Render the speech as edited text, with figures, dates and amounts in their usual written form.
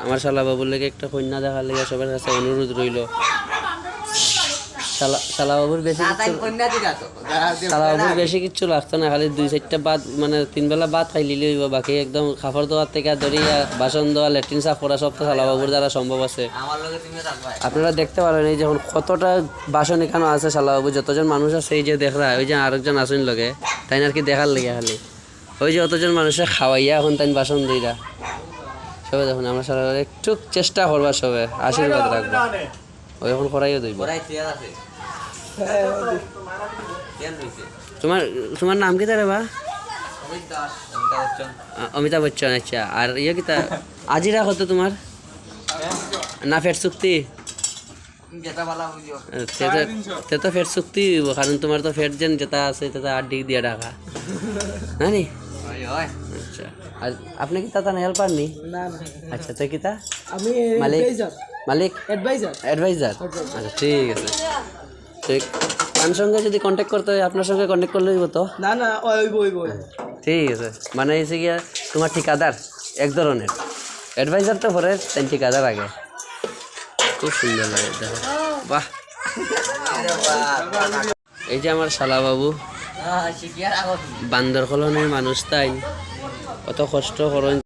আমার শালা বাবুর লেগে একটা কন্যা দেখার লেগে সবার কাছে অনুরোধ রইল। শালা বাবুর বেশি কিচ্ছু লাগতো না, খালি 2-4টা ভাত মানে 3 বেলা ভাত খাইলিলে হইব। বাকি একদম কাপড় ধোয়ার থেকে ধরিয়া বাসন ধোয়া, ল্যাট্রিন সাফ করা সব তো শালা বাবুর দ্বারা সম্ভব আছে। আপনারা দেখতে পারেন এই যখন কতটা বাসন এখানে আছে শালা বাবু, যতজন মানুষ আছে এই যে দেখরা, ওই যে আরেকজন আসেন লগে, তাই আর কি দেখার লেগে খালি ওই যে অতজন মানুষের খাওয়াইয়া এখন তাই বাসন দিরা সবে। দেখুন আমরা সারা একটু চেষ্টা করবা, সবে আশীর্বাদ রাখবো। ওই এখন করাইও দইব। তোমার নাম কি তারে বা? অমিতাভ বচ্চন। আচ্ছা, আর ইয়ে কি তা আজিরা কত তোমার না ফেট চুক্তি? তো ফেট চুক্তি হইব, কারণ তোমার তো ফেট যেন যেটা আছে সেটা 8 ডিগ্রি দিয়ে ঢাকা না নি? আচ্ছা, আর আপনি কি তা হেল্পার নি? আচ্ছা, তো কি তা আমি মালিক অ্যাডভাইজার। আচ্ছা, ঠিক আছে। ঠিক, তার সঙ্গে যদি কন্ট্যাক্ট করতে হয় আপনার সঙ্গে কন্ট্যাক্ট করলে হইব তো? না ওইব। ঠিক আছে, মানে এসে গিয়া তোমার ঠিকাদার এক ধরনের, অ্যাডভাইজার তো পরে তাই ঠিকাদার আগে। খুব সুন্দর লাগে, দেখো বাহ। এই যে আমার শালা বাবু, বান্দর কলোনির মানুষ, তাই কত কষ্ট করেন।